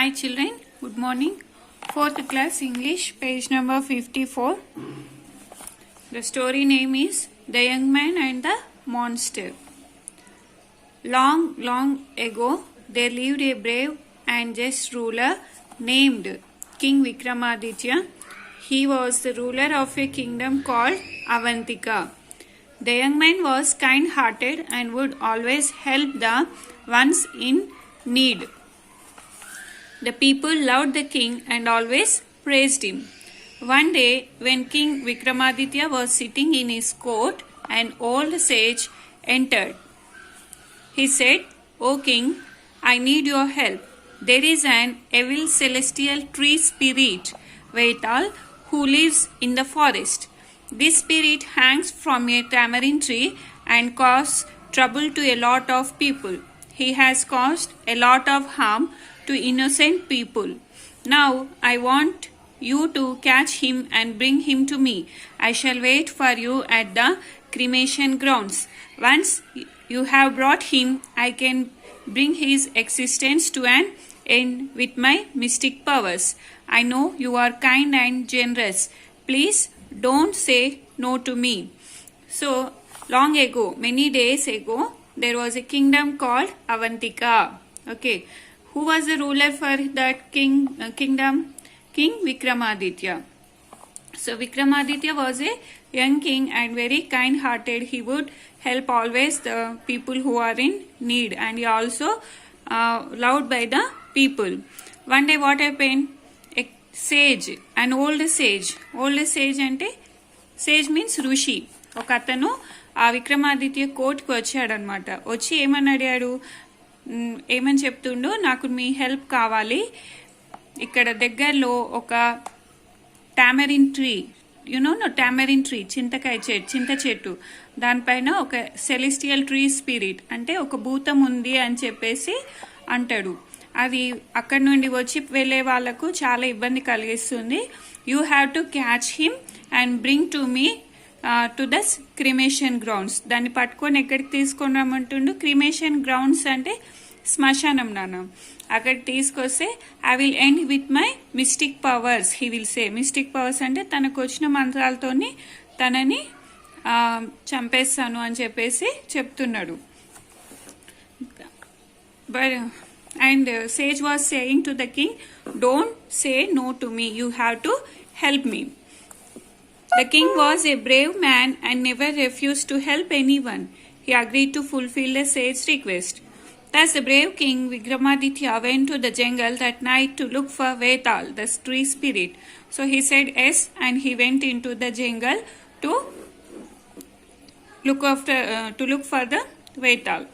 Hi children, good morning. 4th class English, page number 54. The story name is The Young Man and the Monster. Long, long ago, there lived a brave and just ruler named King Vikramaditya. He was the ruler of a kingdom called Avantika. The young man was kind-hearted and would always help the ones in need. The people loved the king and always praised him. One day, when King Vikramaditya was sitting in his court, an old sage entered. He said, "O king, I need your help. There is an evil celestial tree spirit, Vetal, who lives in the forest. This spirit hangs from a tamarind tree and causes trouble to a lot of people. He has caused a lot of harm to innocent people. Now I want you to catch him and bring him to me. I shall wait for you at the cremation grounds. Once you have brought him, I can bring his existence to an end with my mystic powers. I know you are kind and generous. Please don't say no to me." So, long ago, many days ago, there was a kingdom called Avantika. Okay. Who was the ruler for that kingdom? King Vikramaditya. So Vikramaditya was a young king and very kind-hearted. He would help always the people who are in need, and he also loved by the people. One day what happened? A sage, an old sage. Old sage ante sage means rushi. ఒక అతను ఆ విక్రమాదిత్య కోర్టుకు వచ్చాడనమాట. వచ్చి ఏమని అడిగాడు? ఏమని చెప్తుండో, నాకు మీ help కావాలి. ఇక్కడ దగ్గరలో ఒక టామరిన్ ట్రీ, టామరిన్ ట్రీ, చింత చెట్టు, దానిపైన ఒక సెలెస్టియల్ ట్రీ స్పిరిట్ అంటే ఒక భూతం ఉంది అని చెప్పేసి అంటాడు. అది అక్కడి నుండి వచ్చి వెళ్ళే వాళ్ళకు చాలా ఇబ్బంది కలిగిస్తుంది. You have to catch him and bring to me to the cremation grounds. దాన్ని పట్టుకొని ఎక్కడికి తీసుకొని రమ్మంటుండు? క్రిమేషన్ గ్రౌండ్స్ అంటే శ్మశానం నాన్న. అక్కడికి తీసుకొస్తే I will end with my mystic powers, he will say. Mystic powers అంటే తనకు వచ్చిన మంత్రాలతోని తనని చంపేస్తాను అని చెప్పేసి చెప్తున్నాడు. And sage was saying to the king, don't say no to me, you have to help me. The king was a brave man and never refused to help anyone. He agreed to fulfill the sage's request. Thus the brave king Vikramaditya went to the jungle that night to look for Vetal, the tree spirit. So he said yes, and he went into the jungle to look for the Vetal.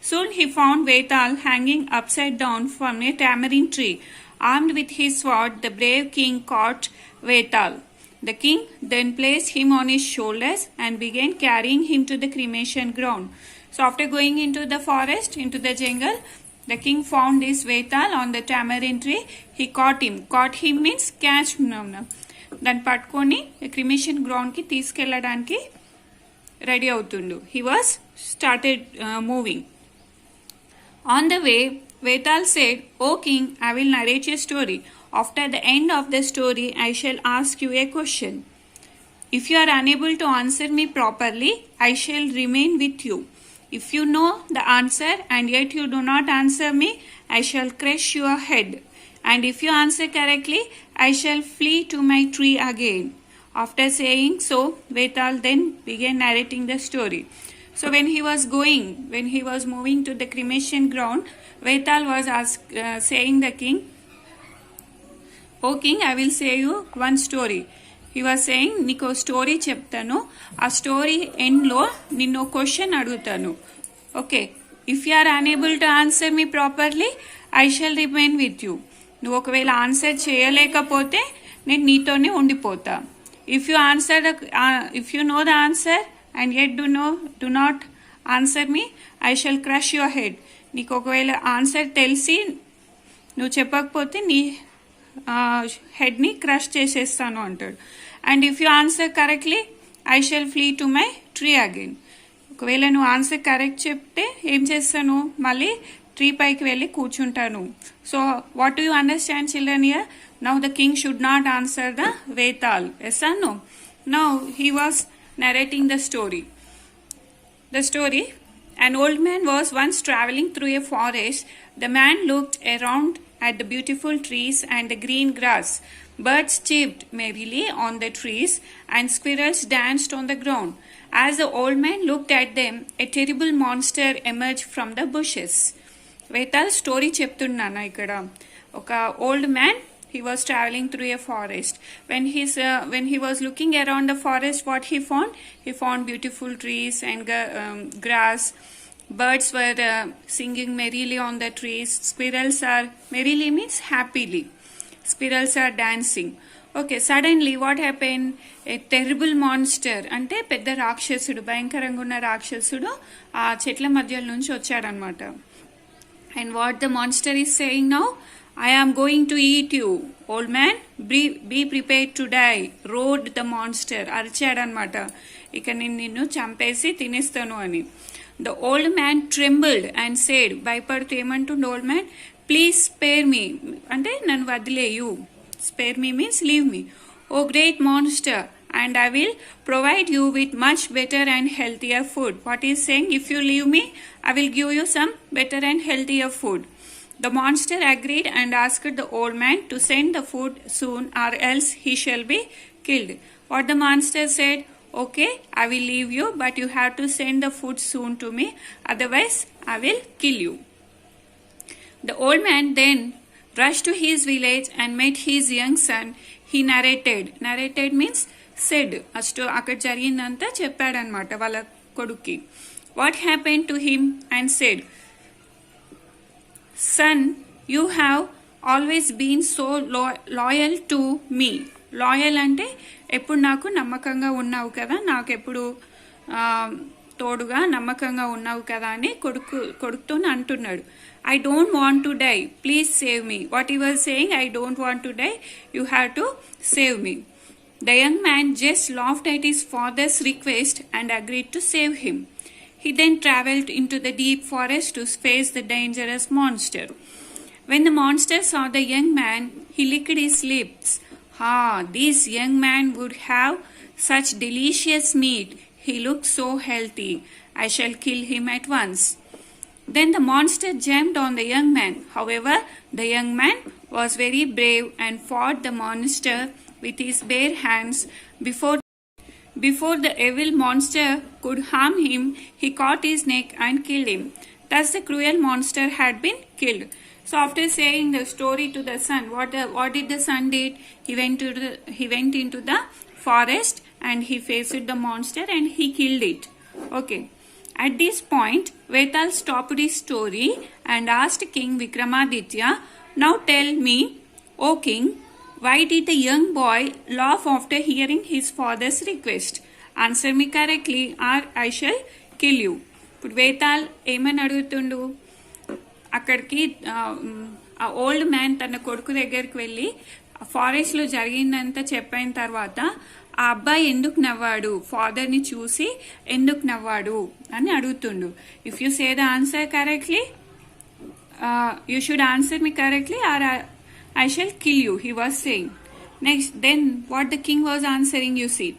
Soon he found Vetal hanging upside down from a tamarind tree. Armed with his sword, the brave king caught Vetal. The king then placed him on his shoulders and began carrying him to the cremation ground. So after going into the forest, into the jungle, the king found this Vetal on the tamarind tree. He caught him. Caught him means catch. దాన్ని పట్టుకొని cremation ground కి తీసుకెళ్లడానికి ready అవుతుండు. He was started moving. On the way, Vetal said, "O king, I will narrate a story. After the end of the story, I shall ask you a question. If you are unable to answer me properly, I shall remain with you. If you know the answer and yet you do not answer me, I shall crush your head. And if you answer correctly, I shall flee to my tree again." After saying so, Vetal then began narrating the story. So when he was moving to the cremation ground, Vetal was saying the king, "O king, I will say you one story." He was saying, నీకు story చెప్తాను, ఆ story ఎండ్లో నిన్ను question అడుగుతాను. Okay, if you are unable to answer me properly, I shall remain with you. నువ్వు ఒకవేళ answer చేయలేకపోతే నేను నీతోనే ఉండిపోతా. If you know the answer and yet do not answer me, I shall crush your head. నీకు ఒకవేళ answer తెలిసి నువ్వు చెప్పకపోతే నీ హెడ్ని క్రష్ చేసేస్తాను అంటాడు. And if you answer correctly, I shall flea to my tree again. ఒకవేళ నువ్వు ఆన్సర్ కరెక్ట్ చెప్తే ఏం చేస్తాను? మళ్ళీ ట్రీ పైకి వెళ్ళి కూర్చుంటాను. So what do you understand, children, here? Now the king should not answer the Vetal. Yes or no? Now he was narrating the story. The story: an old man was once traveling through a forest. The man looked around at the beautiful trees and the green grass. Birds chirped merrily on the trees and squirrels danced on the ground. As the old man looked at them, a terrible monster emerged from the bushes. Vetal story చెప్తున్నాను ఇక్కడ. ఒక old man, he was traveling through a forest. When he was looking around the forest, what he found? He found beautiful trees and grass. Birds were singing merrily on the trees. Squirrels are, merrily means happily. Squirrels are dancing. Okay, suddenly what happened? A terrible monster, అంటే పెద్ద రాక్షసుడు, భయంకరంగా ఉన్న రాక్షసుడు ఆ చెట్ల మధ్యలో నుంచి వచ్చాడనమాట. And what the monster is saying now? I am going to eat you, old man. Be prepared to die. Roared the monster. అరిచాడనమాట, ఇక నేను నిన్ను చంపేసి తినేస్తాను అని. The old man trembled and said, భయపడుతూ ఏమంటుండు old man? Please spare me, అంటే నన్ను వదిలేయు. Spare me means leave me. Oh great monster, and I will provide you with much better and healthier food. What is saying? If you leave me, I will give you some better and healthier food. The monster agreed and asked the old man to send the food soon, or else he shall be killed. What the monster said? Okay, I will leave you, but you have to send the food soon to me, otherwise I will kill you. The old man then rushed to his village and met his young son. He narrated means said, అಷ್ಟು అక్కడ జరిగిందంతా చెప్పాడనమాట వాళ్ళ కొడుక్కి. What happened to him? And said, son, you have always been so loyal to me. Loyal అంటే ఎప్పుడు నాకు నమ్మకంగా ఉన్నావు కదా, నాకు ఎప్పుడు తోడుగా నమ్మకంగా ఉన్నావు కదా అని కొడుకుతో అంటున్నాడు. I don't want to die, please save me. What he was saying, I don't want to die, you have to save me. The young man just laughed at his father's request and agreed to save him. He then travelled into the deep forest to face the dangerous monster. When the monster saw the young man, he licked his lips. This young man would have such delicious meat. He looked so healthy. I shall kill him at once. Then the monster jumped on the young man. However, the young man was very brave and fought the monster with his bare hands. Before the evil monster could harm him, he caught his neck and killed him. Thus the cruel monster had been killed. So after saying the story to the son, what did the son did? He went into the forest and he faced the monster and he killed it. Okay. At this point, Vetal stopped his story and asked King Vikramaditya, now tell me, O king, why did the young boy laugh after hearing his father's request? Answer me correctly or I shall kill you. ఇప్పుడు వేతాల్ ఏమని అడుగుతుండు, అక్కడికి ఆ old man తన కొడుకు దగ్గరికి వెళ్ళి ఫారెస్ట్లో జరిగిందంతా చెప్పిన తర్వాత ఆ అబ్బాయి ఎందుకు నవ్వాడు, ఫాదర్ని చూసి ఎందుకు నవ్వాడు అని అడుగుతుండు. If you say the answer correctly, you should answer me correctly or I shall kill you, he was saying. Next, then what the king was answering, you see.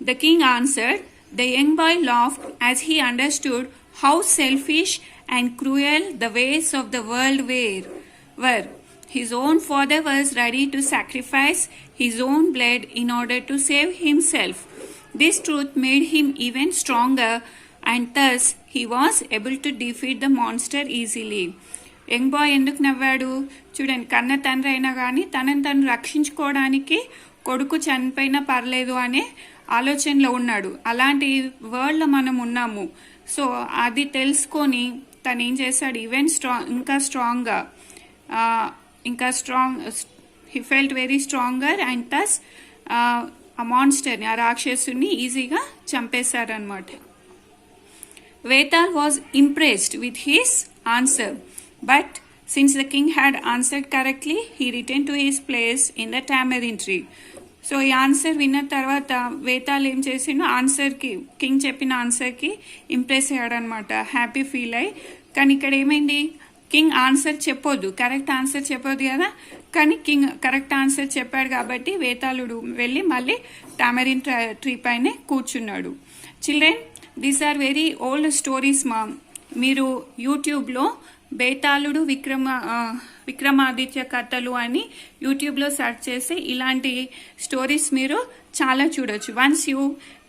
The king answered, the young boy laughed as he understood how selfish and cruel the ways of the world were. His own father was ready to sacrifice his own blood in order to save himself. This truth made him even stronger, and thus he was able to defeat the monster easily. Young boy ఎందుకు నవ్వాడు చూడండి, కన్న తండ్రి అయినా కానీ తనను తను రక్షించుకోవడానికి కొడుకు చనిపోయినా పర్లేదు అనే ఆలోచనలో ఉన్నాడు. అలాంటి వరల్డ్లో మనం ఉన్నాము. సో అది తెలుసుకొని తను ఏం చేశాడు, ఈవెన్ ఇంకా strong he felt very stronger and thus ఆ మాన్స్టర్ని, ఆ రాక్షసుని ఈజీగా చంపేశారనమాట. Vetal was impressed with his answer. But since the king had answered correctly, he returned to his place in the tamarind tree. So ఈ ఆన్సర్ విన్న తర్వాత వేతాల్ ఏం చేసిండు, ఆన్సర్కి కింగ్ చెప్పిన ఆన్సర్కి ఇంప్రెస్ అయ్యాడనమాట, హ్యాపీ ఫీల్ అయ్యి. కానీ ఇక్కడ ఏమైంది, కింగ్ ఆన్సర్ చెప్పొద్దు, కరెక్ట్ ఆన్సర్ చెప్పొద్దు కదా. కానీ కింగ్ కరెక్ట్ ఆన్సర్ చెప్పాడు కాబట్టి వేతాళుడు వెళ్ళి మళ్ళీ టామరిన్ ట్రీ పైనే కూర్చున్నాడు. Children, these are very old stories మా. మీరు యూట్యూబ్లో బేతాళుడు విక్రమాదిత్య కథలు అని యూట్యూబ్లో సెర్చ్ చేసి ఇలాంటి స్టోరీస్ మీరు చాలా చూడొచ్చు. Once you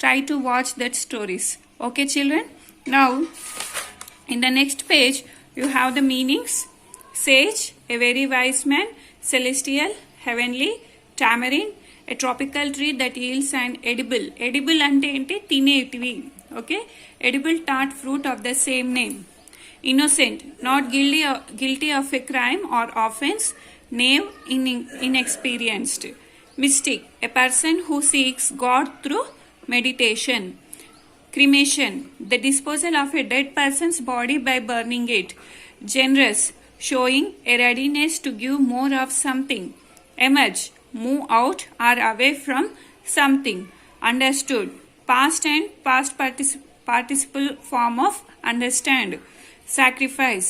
try to watch that stories. Okay children, now in the next page you have the meanings. Sage, a very wise man. Celestial, heavenly. Tamarind, a tropical tree that yields an edible. Edible ante enti tinetivi. Okay, edible tart fruit of the same name. Innocent, not guilty of a crime or offense. Knave, inexperienced. Mystic, a person who seeks God through meditation. Cremation, the disposal of a dead person's body by burning it. Generous, showing a readiness to give more of something. Emerge, move out or away from something. Understood, past and past participle form of understand. Sacrifice,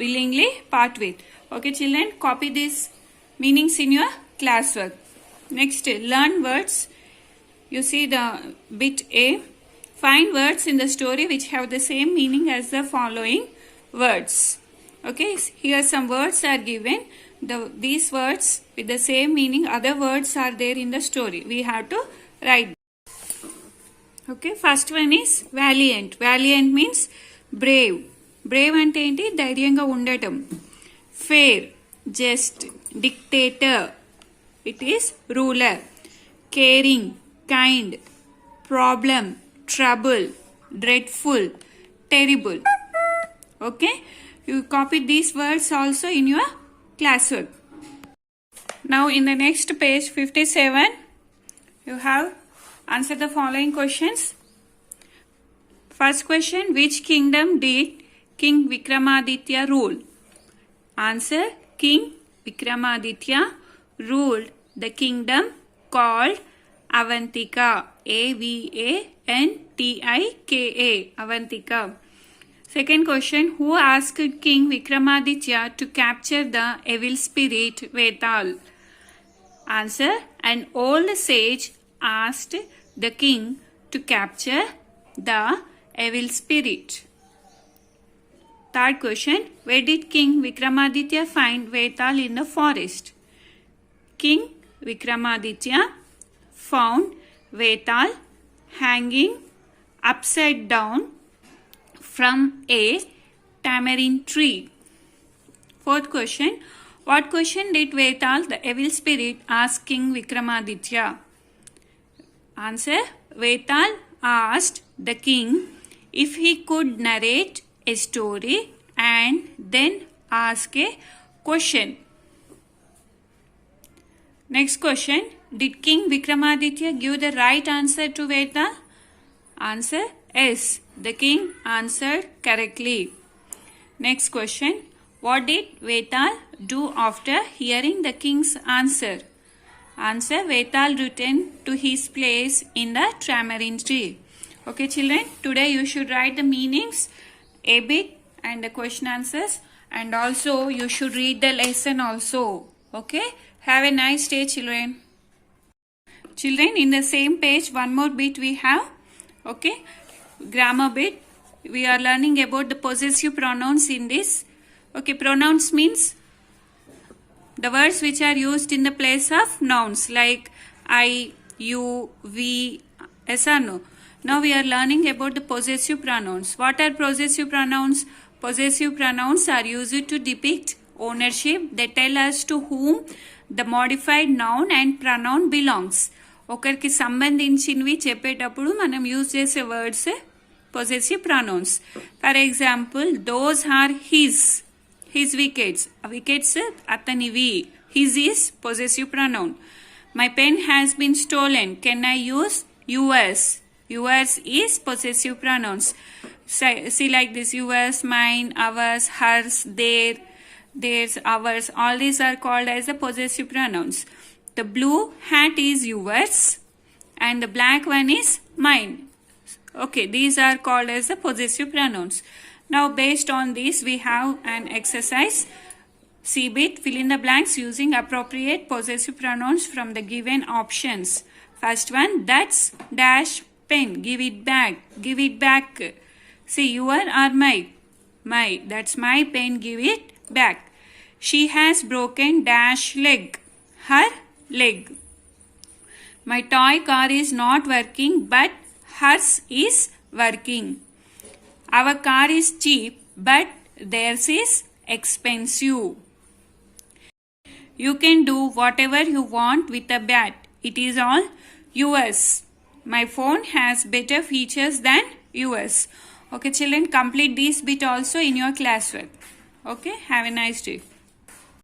willingly part with. Okay children, copy these meanings in your classwork. Next, learn words. You see the bit A. Find words in the story which have the same meaning as the following words. Okay, here some words are given. These words with the same meaning, other words are there in the story. We have to write. Okay, first one is valiant. Valiant means brave. Brave ante enti ధైర్యంగా ఉండటం. Fair, just. Dictator, it is ruler. Caring, kind. Problem, trouble. Dreadful, terrible. Okay, you copy these words also in your classwork. Now in the next page 57 you have answer the following questions. First question, which kingdom did King Vikramaditya rule? Answer, King Vikramaditya ruled the kingdom called Avantika. Avantika. Avantika. Second question, who asked King Vikramaditya to capture the evil spirit Vetal? Answer, an old sage asked the king to capture the evil spirit. Third question, where did King Vikramaditya find Vetal in the forest? King Vikramaditya found Vetal hanging upside down from a tamarind tree. Fourth question, what question did Vetal, the evil spirit, ask King Vikramaditya? Answer, Vetal asked the king if he could narrate a story and then ask a question. Next question, did King Vikramaditya give the right answer to Vetal? Answer, yes, the king answered correctly. Next question, what did Vetal do after hearing the king's answer? Answer, Vetal returned to his place in the tamarind tree. Okay children, today you should write the meanings a bit and the question answers, and also you should read the lesson also. Okay, have a nice day children. Children, in the same page one more bit we have. Okay, grammar bit. We are learning about the possessive pronouns in this. Okay, pronouns means the words which are used in the place of nouns like I, you, we, yes or no. Now we are learning about the possessive pronouns. What are possessive pronouns? Possessive pronouns are used to depict ownership. They tell us to whom the modified noun and pronoun belongs. ఒకరికి సంబంధించినవి చెప్పేటప్పుడు మనం use చేసే words possessive pronouns. For example, those are his wickets. Wickets అతనివి. His is possessive pronoun. My pen has been stolen. Can I use yours? Yours is possessive pronouns. See like this, yours, mine, ours, hers, theirs, ours. All these are called as the possessive pronouns. The blue hat is yours and the black one is mine. Okay, these are called as the possessive pronouns. Now based on this we have an exercise. C bit, fill in the blanks using appropriate possessive pronouns from the given options. First one, that's dash pen. Give it back. Give it back. See, your or my? My. That's my pen. Give it back. She has broken dash leg. Her leg. My toy car is not working, but hers is working. Our car is cheap, but theirs is expensive. You can do whatever you want with a bat. It is all yours. My phone has better features than yours. Okay, children, complete this bit also in your classwork. Okay, have a nice day.